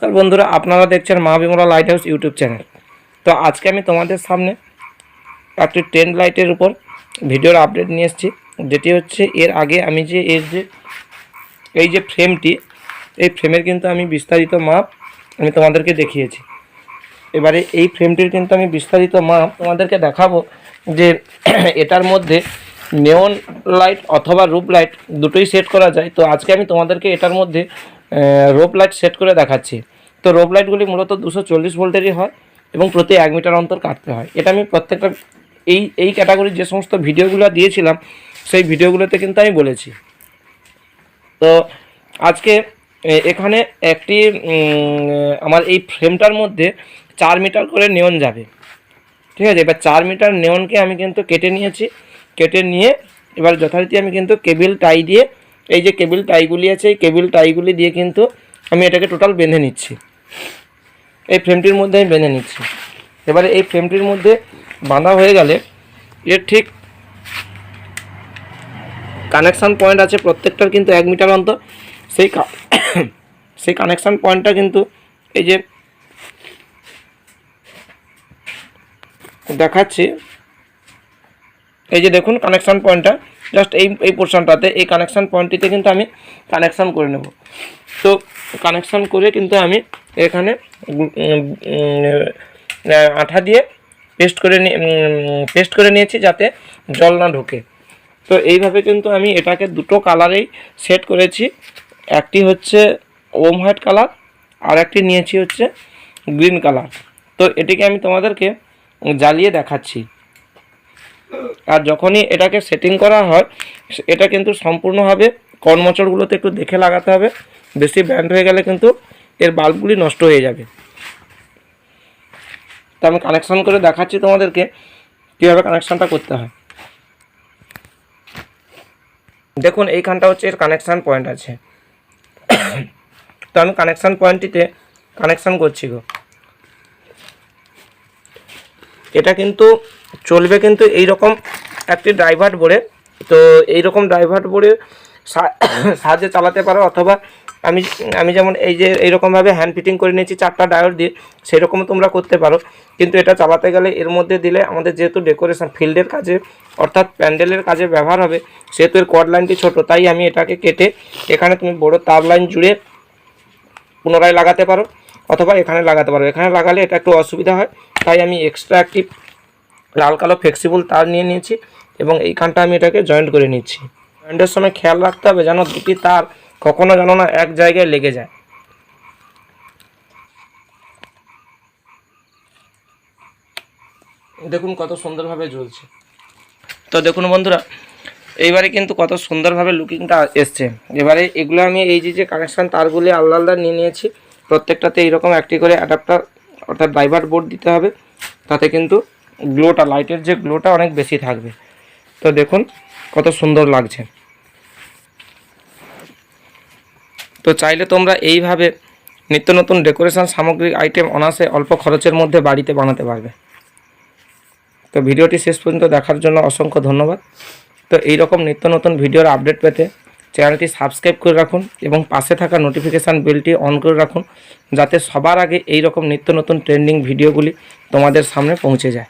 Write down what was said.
নমস্কার বন্ধুরা, আপনারা দেখছেন মা Bimala light house YouTube channel. তো আজকে আমি তোমাদের সামনে একটি টেন্ট লাইটের উপর ভিডিওর আপডেট নিয়ে এসেছি, যেটি হচ্ছে এর আগে আমি যে এই যে ফ্রেমটি, এই ফ্রেমের কিন্তু আমি বিস্তারিত মাপ আমি তোমাদেরকে দেখিয়েছি। এবারে এই ফ্রেমটির কিন্তু আমি বিস্তারিত মাপ তোমাদেরকে দেখাবো যে এটার মধ্যে নেওন লাইট অথবা রুপ লাইট দুটোই সেট করা যায়। তো আজকে আমি তোমাদেরকে এটার মধ্যে রোপ লাইট সেট করে দেখাচ্ছি। তো রোপ লাইটগুলি মূলত 240 ভোল্টেরই হয় এবং প্রতি 1 মিটার অন্তর কাটতে হয়। এটা আমি প্রত্যেকটা এই ক্যাটাগরির যে সমস্ত ভিডিওগুলো দিয়েছিলাম সেই ভিডিওগুলোতে কিন্তু আমি বলেছি। তো আজকে এখানে একটি আমার এই ফ্রেমটার মধ্যে 4 মিটার করে নেওন যাবে, ঠিক আছে। এবার 4 মিটার নেওনকে আমি কিন্তু কেটে নিয়েছি। কেটে নিয়ে এবার যথারীতি আমি কিন্তু কেবিল টাই দিয়ে, এই যে কেবিল টাইগুলি আছে এই কেবিল টাইগুলি দিয়ে কিন্তু আমি এটাকে টোটাল বেঁধে নিচ্ছি। এই ফ্রেমটির মধ্যে আমি বেঁধে নিচ্ছি। এবারে এই ফ্রেমটির মধ্যে বাঁধা হয়ে গেলে এর ঠিক কানেকশান পয়েন্ট আছে প্রত্যেকটার কিন্তু 1 মিটার অন্তর। সেই কানেকশান পয়েন্টটা কিন্তু এই যে দেখাচ্ছি, এই যে দেখুন কানেকশান পয়েন্টটা জাস্ট এই পোর্শনটাতে, এই কানেকশান পয়েন্টটিতে কিন্তু আমি কানেকশান করে নেব। তো কানেকশান করে কিন্তু আমি এখানে আঠা দিয়ে পেস্ট করে নিয়েছি যাতে জল না ঢোকে। তো এইভাবে কিন্তু আমি এটাকে দুটো কালারেই সেট করেছি। একটি হচ্ছে ওম হোয়াইট কালার আর একটি নিয়েছি হচ্ছে গ্রিন কালার। তো এটিকে আমি তোমাদেরকে জ্বালিয়ে দেখাচ্ছি। আর যখনই এটাকে সেটিং করা হয় এটা কিন্তু সম্পূর্ণভাবে কর্মচরগুলোতে একটু দেখে লাগাতে হবে, বেশি ব্যান্ড হয়ে গেলে কিন্তু এর বাল্বগুলি নষ্ট হয়ে যাবে। তো আমি কানেকশান করে দেখাচ্ছি তোমাদেরকে কীভাবে কানেকশানটা করতে হয়। দেখুন এইখানটা হচ্ছে এর কানেকশান পয়েন্ট আছে। তো আমি কানেকশান পয়েন্টটিতে কানেকশান করছি গো। এটা কিন্তু চলবে কিন্তু এই রকম একটি ড্রাইভার বোর্ডে। তো এই রকম ড্রাইভার বোর্ডে সাহায্যে চালাতে পারো, অথবা আমি যেমন এই যে এইরকমভাবে হ্যান্ড ফিটিং করে নিয়েছি 4টা ডায়োড দিয়ে, সেরকমও তোমরা করতে পারো। কিন্তু এটা চালাতে গেলে এর মধ্যে দিলে আমাদের যেহেতু ডেকোরেশন ফিল্ডের কাজে অর্থাৎ প্যান্ডেলের কাজে ব্যবহার হবে, সেহেতু এর কর্ড লাইনটি ছোটো, তাই আমি এটাকে কেটে এখানে তুমি বড় তার লাইন জুড়ে পুনরায় লাগাতে পারো, অথবা এখানে লাগাতে পারো। এখানে লাগালে এটা একটু অসুবিধা হয়, তাই আমি এক্সট্রা একটি লাল কালো ফ্লেক্সিবল তার নিয়ে নিয়েছি এবং এইখানটা আমি এটাকে জয়েন্ট করে নিচ্ছি। জয়েন্টের সময় খেয়াল রাখতে হবে যেন দুটি তার কখনো যেন না এক জায়গায় লেগে যায়। দেখুন কত সুন্দরভাবে জ্বলছে। তো দেখুন বন্ধুরা, এইবারে কিন্তু কত সুন্দরভাবে লুকিংটা এসছে। এবারে এগুলো আমি এই যে কানেকশান তারগুলি আলাদা আলাদা নিয়ে নিয়েছি, প্রত্যেকটাতে এইরকম একটি করে অ্যাডাপ্টার অর্থাৎ ড্রাইভার বোর্ড দিতে হবে, তাতে কিন্তু গ্লোটা লাইটের যে গ্লোটা অনেক বেশি থাকবে। তো দেখুন কত সুন্দর লাগছে। তো চাইলে তোমরা এইভাবে নিত্য নতুন ডেকোরেশন সামগ্রী আইটেম অনায়াসে অল্প খরচের মধ্যে বাড়িতে বানাতে পারবে। তো ভিডিওটি শেষ পর্যন্ত দেখার জন্য অসংখ্য ধন্যবাদ। তো এই রকম নিত্য নতুন ভিডিওর আপডেট পেতে চ্যানেলটি সাবস্ক্রাইব করে রাখুন এবং পাশে থাকা নোটিফিকেশান বেলটি অন করে রাখুন, যাতে সবার আগে এই রকম নিত্য নতুন ট্রেন্ডিং ভিডিওগুলি তোমাদের সামনে পৌঁছে যায়।